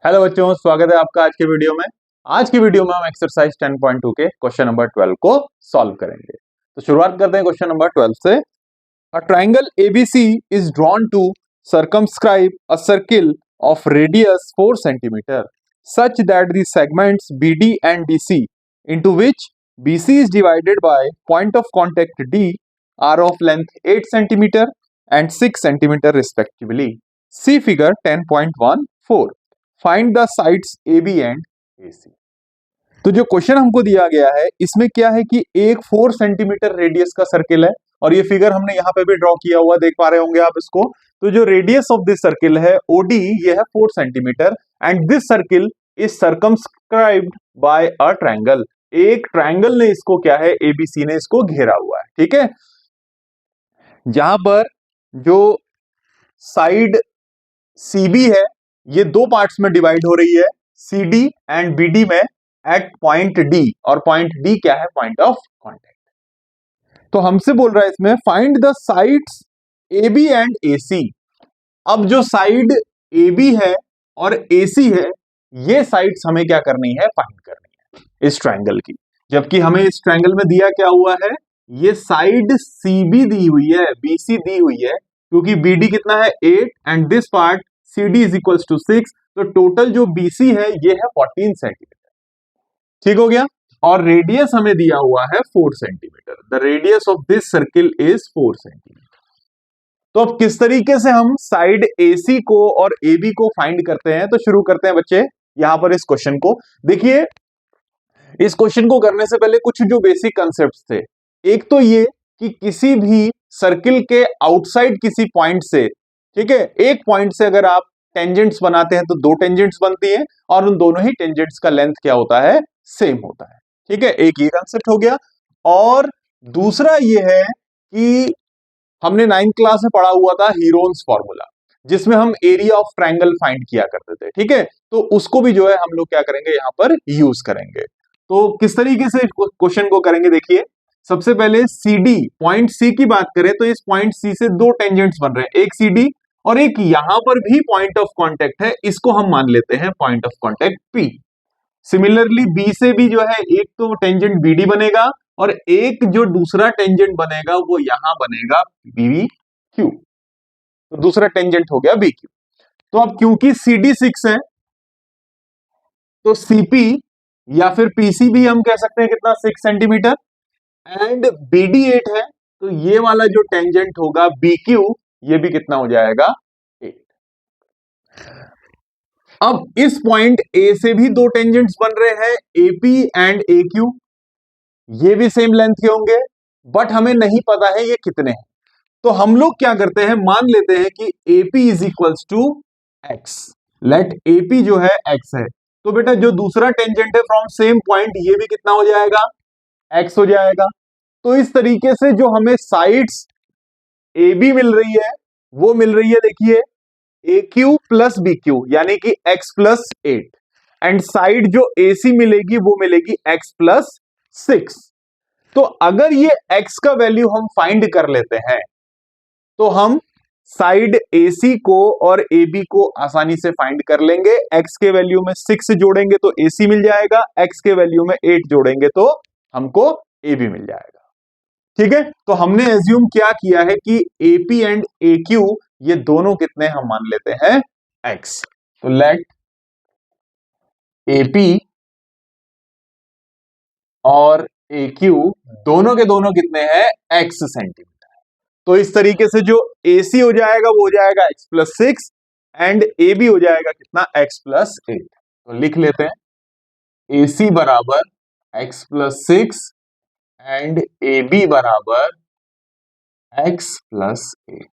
Hello बच्चों, स्वागत है आपका आज के वीडियो में। आज की वीडियो में हम एक्सरसाइज 10.2 के क्वेश्चन नंबर 12 को सॉल्व करेंगे। तो शुरुआत करते हैं क्वेश्चन नंबर 12 से। A triangle ABC is drawn to circumscribe a circle of radius 4 centimeter such that the segments BD and DC into which BC is divided by point of contact D are of length 8 centimeter and 6 centimeter respectively. See figure 10.14। Find the sides A B and A C. तो जो question हमको दिया गया है इसमें क्या है कि एक 4 सेंटीमीटर रेडियस का सर्किल है और ये फिगर हमने यहाँ पे भी ड्रॉ किया हुआ देख पा रहे होंगे आप इसको। तो जो रेडियस ऑफ दिस सर्किल है ओडी ये है 4 centimetre and this circle is circumscribed by a triangle. एक ट्रायंगल ने इसको क्या है एबीसी ने इसको घेरा हुआ है, ठीक है। जहां पर जो साइड सीबी है ये दो पार्ट्स में डिवाइड हो रही है, सीडी एंड बीडी में एट पॉइंट डी, और पॉइंट डी क्या है? Point of contact. तो हमसे बोल रहा है इसमें find the sides A B and A C. अब जो साइड ए बी है और ए सी है ये साइड्स हमें क्या करनी है? फाइंड करनी है इस ट्रायंगल की। जबकि हमें इस ट्रायंगल में दिया क्या हुआ है? ये साइड सीबी दी हुई है, बीसी दी हुई है, क्योंकि बीडी कितना है 8 and this part CD is equals to 6। तो टोटल जो BC है ये है 14 सेंटीमीटर, ठीक हो गया। और रेडियस हमें दिया हुआ है 4 centimetre. The radius of this circle is 4 centimetre. तो अब किस तरीके से हम साइड AC को और AB को फाइंड करते हैं? तो शुरू करते हैं बच्चे यहां पर इस क्वेश्चन को। देखिए, इस क्वेश्चन को करने से पहले कुछ जो बेसिक कंसेप्ट थे, एक तो ये कि किसी भी सर्किल के आउटसाइड किसी पॉइंट से, ठीक है, एक पॉइंट से अगर आप टेंजेंट्स बनाते हैं तो दो टेंजेंट्स बनती हैं और उन दोनों ही टेंजेंट्स का लेंथ क्या होता है? सेम होता है, ठीक है। एक ये कंसेप्ट हो गया। और दूसरा ये है कि हमने 9th क्लास में पढ़ा हुआ था हीरोन्स फॉर्मूला, जिसमें हम एरिया ऑफ ट्रायंगल फाइंड किया करते थे, ठीक है। तो उसको भी जो है हम लोग क्या करेंगे यहां पर यूज करेंगे। तो किस तरीके से क्वेश्चन को करेंगे? देखिए, सबसे पहले CD पॉइंट C की बात करें तो इस पॉइंट C से दो टेंजेंट्स बन रहे हैं, एक CD और एक यहां पर भी पॉइंट ऑफ कांटेक्ट है, इसको हम मान लेते हैं point of contact P। Similarly B से भी जो है एक तो टेंजेंट BD बनेगा और एक जो दूसरा टेंजेंट बनेगा वो यहां बनेगा BQ। तो दूसरा टेंजेंट हो गया BQ। तो अब क्योंकि CD 6 है तो CP या फिर PC भी हम कह सकते हैं कितना? 6 सेंटीमीटर। एंड BD 8 है तो ये वाला जो टेंजेंट होगा BQ ये भी कितना हो जाएगा? 8। अब इस पॉइंट A से भी दो टेंजेंट्स बन रहे हैं, AP एंड AQ, ये भी सेम लेंथ के होंगे, बट हमें नहीं पता है ये कितने हैं। तो हम लोग क्या करते हैं? मान लेते हैं कि AP is equals to X। Let AP जो है X है, तो बेटा जो दूसरा टेंजेंट है फ्रॉम सेम पॉइंट ये भी कितना हो जाएगा? X हो जाएगा। तो इस तरीके से जो हमें साइड्स AB मिल रही है वो मिल रही है, देखिए, AQ प्लस BQ यानी कि X प्लस 8 एंड साइड जो AC मिलेगी वो मिलेगी X प्लस 6। तो अगर ये X का वैल्यू हम फाइंड कर लेते हैं तो हम साइड AC को और AB को आसानी से फाइंड कर लेंगे। X के वैल्यू में 6 जोड़ेंगे तो AC मिल जाएगा, X के वैल्यू में 8 जोड़ेंगे तो हमको AB मिल जाएगा, ठीक है। तो हमने एज्यूम क्या किया है कि AP एंड AQ ये दोनों कितने हम मान लेते हैं? X। तो लेट AP और AQ दोनों के दोनों कितने हैं? X centimetre. तो इस तरीके से जो AC हो जाएगा वो हो जाएगा X प्लस 6 एंड AB हो जाएगा कितना? X plus 8। तो लिख लेते हैं AC बराबर X प्लस 6 एंड AB बराबर X प्लस 8।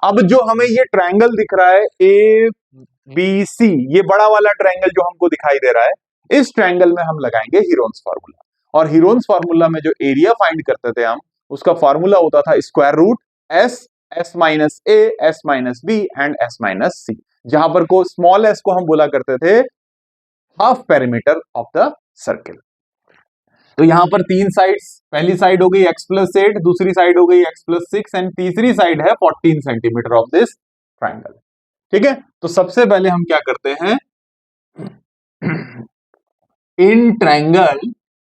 अब जो हमें ये ट्रायंगल दिख रहा है ABC, ये बड़ा वाला ट्रायंगल जो हमको दिखाई दे रहा है, इस ट्रायंगल में हम लगाएंगे हीरोन्स फार्मूला। और हीरोन्स फार्मूला में जो एरिया फाइंड करते थे हम, उसका फार्मूला होता था square root S, S minus A, S minus B and S minus C, जहां पर को स्मॉल s को हम बोला करते थे half perimeter of the circle. तो यहां पर तीन साइड्स, पहली साइड हो गई X प्लस 8, दूसरी साइड हो गई X प्लस 6 एंड तीसरी साइड है 14 सेंटीमीटर ऑफ दिस ट्रायंगल, ठीक है। तो सबसे पहले हम क्या करते हैं? इन ट्रायंगल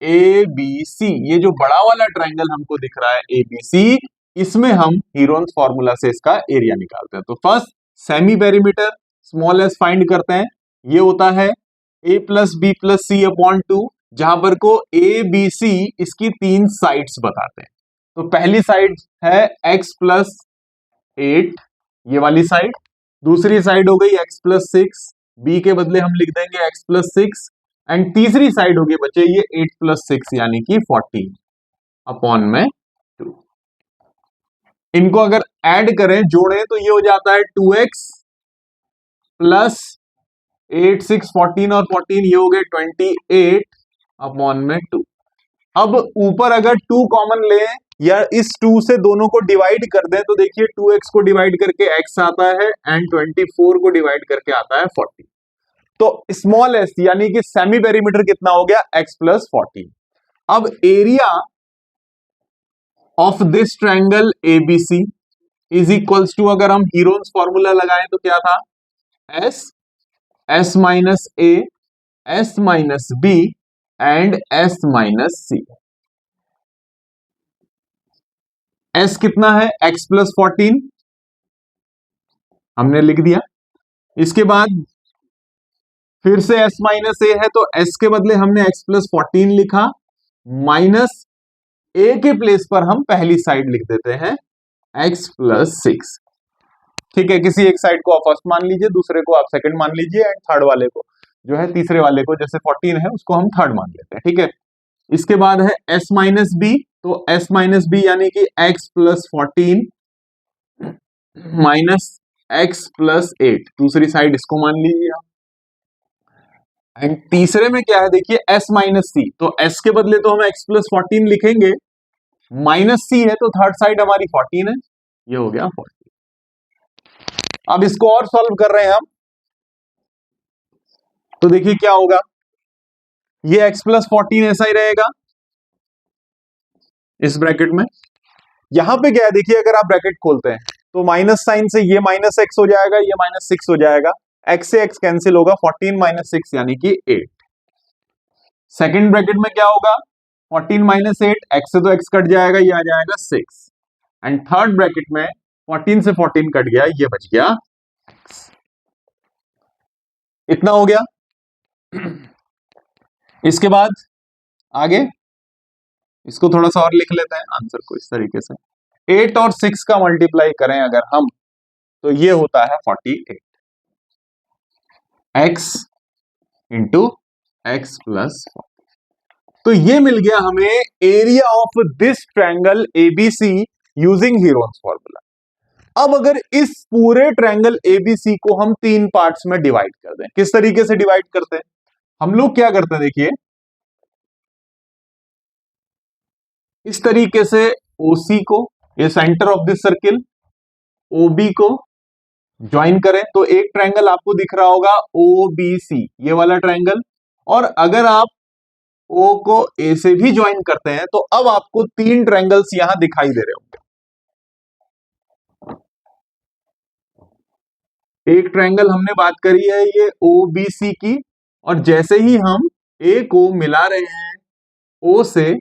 ABC, ये जो बड़ा वाला ट्रायंगल हमको दिख रहा है ABC, इसमें हम हीरोन्स फॉर्मूला से इसका एरिया निकालते हैं। तो first semi perimeter small S find करते हैं। ये होता है a plus B plus C upon 2, जहां पर को ABC इसकी 3 साइड्स बताते हैं। तो पहली साइड है x प्लस 8, ये वाली साइड। दूसरी साइड हो गई x प्लस 6, b के बदले हम लिख देंगे x प्लस 6, एंड तीसरी साइड होगी बच्चे ये 8 प्लस 6 यानी कि 14 अपॉन में 2। इनको अगर ऐड करें, जोड़ें, तो ये हो जाता है 2x प्लस 8 6 14 और 14 ये हो गए 28 अपॉन में 2। अब ऊपर अगर 2 कॉमन ले या इस 2 से दोनों को डिवाइड कर दें तो देखिए 2x को डिवाइड करके x आता है एंड 24 को डिवाइड करके आता है 40। तो स्मॉल एस यानी कि सेमी पेरीमीटर कितना हो गया x प्लस 14। अब area of this triangle ABC is equals to, अगर हम हीरोन्स फॉर्मूला लगाएं तो क्या था, S minus A, S minus B and S minus C। S कितना है, x प्लस 14 हमने लिख दिया। इसके बाद फिर से S माइनस A है तो S के बदले हमने x प्लस 14 लिखा, माइनस A के प्लेस पर हम पहली साइड लिख देते हैं x प्लस 6। ठीक है, किसी एक साइड को आप फर्स्ट मान लीजिए, दूसरे को आप सेकंड मान लीजिए, एंड थर्ड वाले को जो है तीसरे वाले को, जैसे 14 है उसको हम थर्ड मान लेते हैं। ठीक है, इसके बाद है S माइनस बी, तो S माइनस बी यानी कि x plus 14 minus x plus 8, दूसरी साइड इसको मान लीजिए आप। एंड तीसरे में क्या है देखिए S माइनस सी, तो S के बदले तो हम x प्लस 14 लिखेंगे, माइनस सी है तो थर्ड साइड हमारी 14 है, ये हो गया 14। अब इसको और सॉल्व कर रहे हैं हम, तो देखिए क्या होगा, ये x प्लस 14 ऐसा ही रहेगा इस ब्रैकेट में। यहां पे क्या है देखिए, अगर आप ब्रैकेट खोलते हैं तो माइनस साइन से ये माइनस x हो जाएगा, ये माइनस 6 हो जाएगा, x से x कैंसिल होगा, 14 माइनस 6 यानी कि 8। सेकंड ब्रैकेट में क्या होगा, 14 माइनस 8, x से तो x कट जाएगा, ये आ जाएगा 6, एंड थर्ड ब्रैकेट में 14 से 14 कट गया, ये बच गया x। इतना हो गया। इसके बाद आगे इसको थोड़ा सा और लिख लेते हैं आंसर को इस तरीके से, 8 और 6 का मल्टीप्लाई करें अगर हम, तो ये होता है 48, x इंटू x प्लस 4। तो ये मिल गया हमें area of this triangle ABC using Heron's formula. अब अगर इस पूरे ट्रायंगल ABC को हम 3 पार्ट्स में डिवाइड कर दें, किस तरीके से डिवाइड करते हैं, हम लोग क्या करते हैं देखिए, इस तरीके से OC को, ये centre of this circle, OB को ज्वाइन करें तो एक ट्रायंगल आपको दिख रहा होगा OBC, ये वाला ट्रायंगल। और अगर आप O को A से भी ज्वाइन करते हैं तो अब आपको 3 ट्रायंगल्स यहां दिखाई दे रहे होंगे। एक ट्रायंगल हमने बात करी है ये OBC की, और जैसे ही हम A को मिला रहे हैं O से,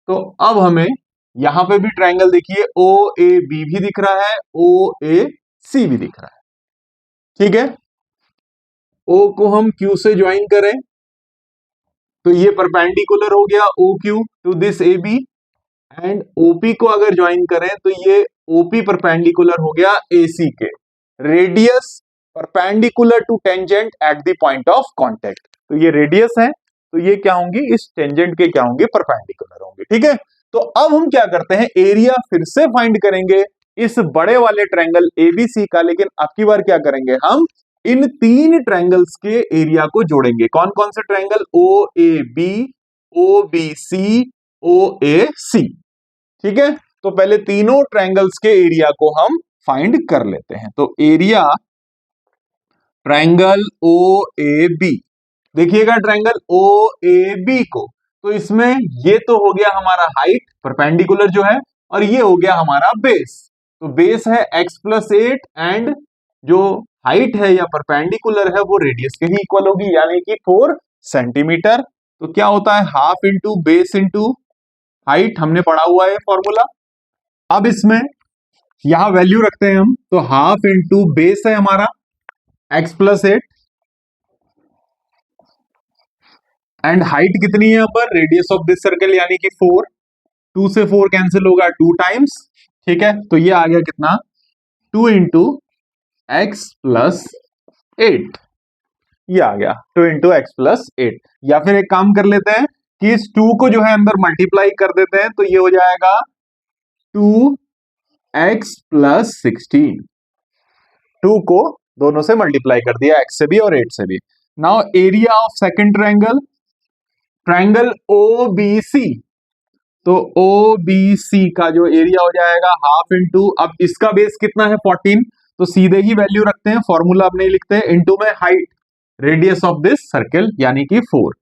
तो अब हमें यहां पे भी ट्रायंगल देखिए OAB भी दिख रहा है, OAC भी दिख रहा है। ठीक है, O को हम Q से ज्वाइन करें तो ये परपेंडिकुलर हो गया OQ to this AB, and OP को अगर ज्वाइन करें तो ये OP परपेंडिकुलर हो गया AC के, radius perpendicular to tangent at the point of contact. तो ये रेडियस है तो ये क्या होंगी, इस टेंजेंट के क्या होंगे, परपेंडिकुलर होंगे। ठीक है, तो अब हम क्या करते हैं, एरिया फिर से फाइंड करेंगे इस बड़े वाले ट्रायंगल ABC का, लेकिन अब की बार क्या करेंगे, हम इन 3 ट्रायंगल्स के एरिया को जोड़ेंगे। कौन कौन से ट्रायंगल, OAB, OBC, OAC। ठीक है, तो पहले तीनों ट्रायंगल्स के एरिया को हम फाइंड कर लेते हैं। तो एरिया ट्रायंगल OAB, देखिएगा ट्रायंगल OAB को, तो इसमें ये तो हो गया हमारा हाइट परपेंडिकुलर जो है, और ये हो गया हमारा बेस। तो बेस है x प्लस 8 एंड जो हाइट है या परपेंडिकुलर है वो रेडियस के ही इक्वल होगी, यानी कि 4 सेंटीमीटर। तो क्या होता है, half into base into height, हमने पढ़ा हुआ है फॉर्मूला। अब इसमें यहां वैल्यू रखते हैं हम, तो हाफ इंटू बेस है हमारा x+8 एंड हाइट कितनी है यहाँ पर, रेडियस ऑफ दिस सर्कल यानी कि 4, 2 से 4 कैंसिल होगा 2 टाइम्स, ठीक है। तो ये आ गया कितना, 2 इंटू x+8, ये आ गया 2 इंटू x+8। या फिर एक काम कर लेते हैं कि इस 2 को जो है अंदर मल्टीप्लाई कर देते हैं, तो ये हो जाएगा 2x+16। 2 को दोनों से मल्टीप्लाई कर दिया, x से भी और 8 से भी। Now area of second triangle, triangle OBC, तो OBC का जो एरिया हो जाएगा हाफ इंटू, अब इसका बेस कितना है 14, तो सीधे ही वैल्यू रखते हैं, फॉर्मूला अपने लिखते हैं, इंटू में height radius of this circle यानी कि 4,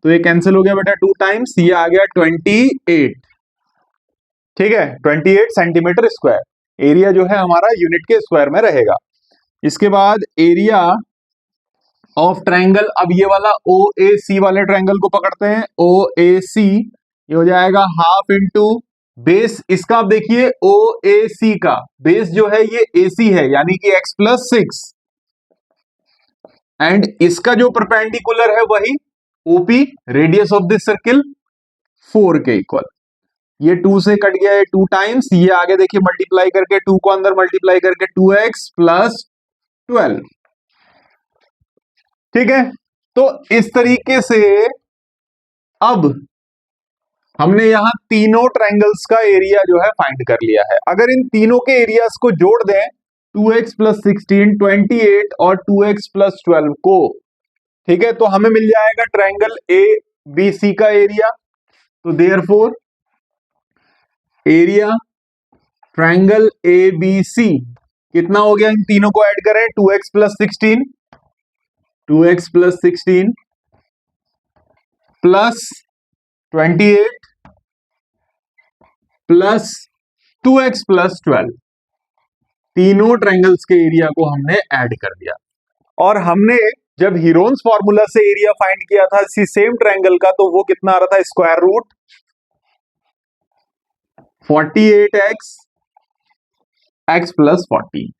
तो ये कैंसिल हो गया बेटा 2 टाइम्स, ये आ गया 28, ठीक है, 28 सेंटीमीटर स्क्वायर। एरिया जो है हमारा यूनिट के स्क्वायर में रहेगा। इसके बाद एरिया ऑफ ट्रायंगल, अब ये वाला OAC वाले ट्रायंगल को पकड़ते हैं, OAC ये हो जाएगा हाफ इंटू बेस, इसका आप देखिए OAC का बेस जो है ये AC है यानी कि x+6 एंड इसका जो परपेंडिकुलर है वही OP, radius of this circle 4 के इक्वल। ये 2 से कट गया है 2 टाइम्स, ये आगे देखिए मल्टीप्लाई करके 2 को अंदर मल्टीप्लाई करके 2x+12, ठीक है। तो इस तरीके से अब हमने यहां तीनों ट्रायंगल्स का एरिया जो है फाइंड कर लिया है। अगर इन तीनों के एरियाज को जोड़ दें, 2x+16, 28 और 2x+12 को, ठीक है, तो हमें मिल जाएगा ट्रायंगल ABC का एरिया। तो देयरफॉर एरिया ट्रायंगल ABC कितना हो गया, इन तीनों को ऐड करें, 2x+16 प्लस 28 प्लस 2x+12, तीनों ट्रायंगल्स के एरिया को हमने ऐड कर दिया। और हमने जब हीरोन्स फॉर्मूला से एरिया फाइंड किया था इसी सेम ट्रायंगल का, तो वो कितना आ रहा था, square root 48x x+14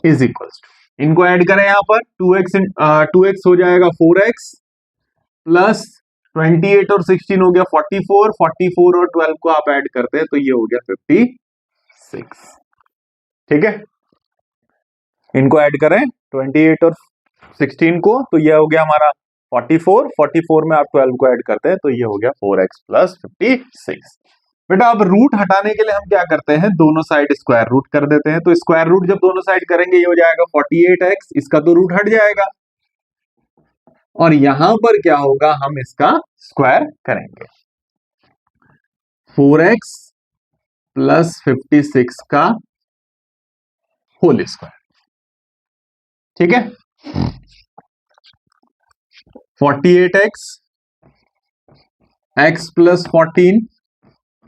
is equals to, इनको ऐड करें यहां पर, 2x हो जाएगा 4x प्लस 28 और 16 हो गया 44, 44 और 12 को आप ऐड करते हैं तो ये हो गया 56, ठीक है। इनको ऐड करें 28 और 16 को, तो ये हो गया हमारा 44, 44 में आप 12 को ऐड करते हैं तो ये हो गया 4x प्लस 56। बेटा अब रूट हटाने के लिए हम क्या करते हैं, दोनों साइड स्क्वायर रूट कर देते हैं। तो स्क्वायर रूट जब दोनों साइड करेंगे ये हो जाएगा 48x, इसका तो रूट हट जाएगा, और यहां पर क्या होगा, हम इसका स्क्वायर करेंगे, 4x प्लस 56 का होल स्क्वायर, ठीक है। 48x x plus 14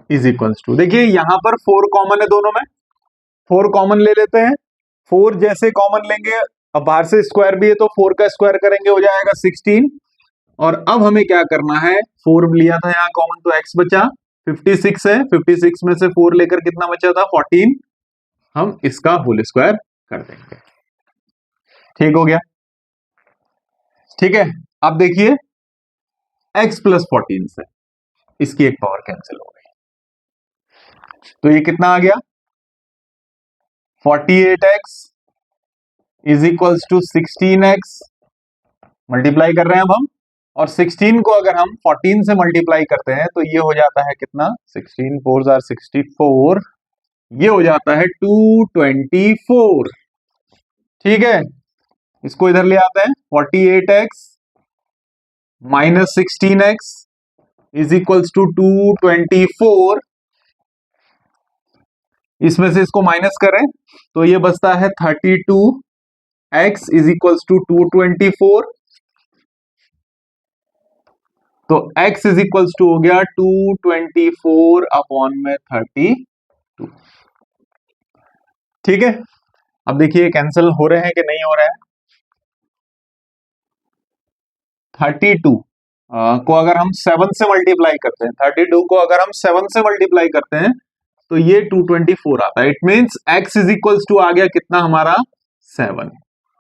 is equals to, देखिए यहां पर 4 कॉमन है दोनों में, 4 कॉमन ले लेते हैं। 4 जैसे कॉमन लेंगे, अब बाहर से स्क्वायर भी है तो 4 का स्क्वायर करेंगे हो जाएगा 16, और अब हमें क्या करना है, 4 लिया था यहां कॉमन तो x बचा, 56 है, 56 में से 4 लेकर कितना बचा था 14, हम इसका होल स्क्वायर कर देंगे, ठीक हो गया, ठीक है। अब देखिए x प्लस 14 से इसकी एक पावर कैंसिल हो गई, तो ये कितना आ गया, 48x is equals to 16x, multiply कर रहे हैं अब हम, और 16 को अगर हम 14 से मल्टीप्लाई करते हैं तो ये हो जाता है कितना, 16 4 आर 64, ये हो जाता है 224, ठीक है। इसको इधर ले आते हैं, 48x minus 16x is equals to 224, इसमें से इसको माइनस करें तो ये बचता है 32x इज इक्वल्स टू 224, तो x इज इक्वल्स टू हो गया 224 अपॉन में 32, ठीक है। अब देखिए कैंसिल हो रहे हैं कि नहीं हो रहे हैं, 32 को अगर हम 7 से मल्टीप्लाई करते हैं, 32 को अगर हम 7 से मल्टीप्लाई करते हैं तो ये 224 आता है। It means x is equals to आ गया कितना हमारा 7।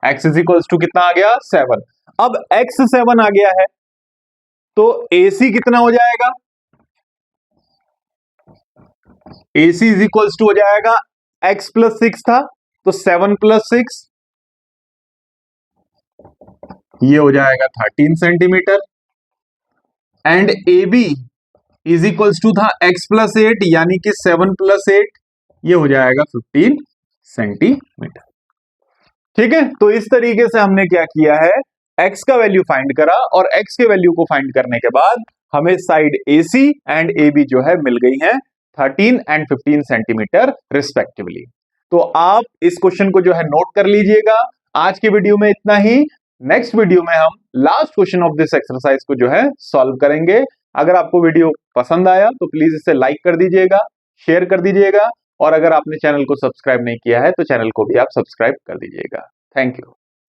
x इज इक्वल्स टू कितना आ गया 7। अब x 7 आ गया है तो AC कितना हो जाएगा, AC इज इक्वल्स टू हो जाएगा x प्लस 6 था तो 7 प्लस 6 ये हो जाएगा 13 centimetre. And AB is equals to था x प्लस 8 यानी कि 7 प्लस 8 ये हो जाएगा 15 सेंटीमीटर। ठीक है, तो इस तरीके से हमने क्या किया है, x का वैल्यू फाइंड करा और x के वैल्यू को फाइंड करने के बाद हमें साइड AC एंड AB जो है मिल गई है 13 एंड 15 सेंटीमीटर रिस्पेक्टिवली। तो आप इस क्वेश्चन को जो है नोट कर लीजिएगा। आज के वीडियो में इतना ही। नेक्स्ट वीडियो में हम last question of this exercise को जो है सॉल्व करेंगे। अगर आपको वीडियो पसंद आया तो प्लीज इसे लाइक कर दीजिएगा, शेयर कर दीजिएगा और अगर आपने चैनल को सब्सक्राइब नहीं किया है तो चैनल को भी आप सब्सक्राइब कर दीजिएगा। Thank you.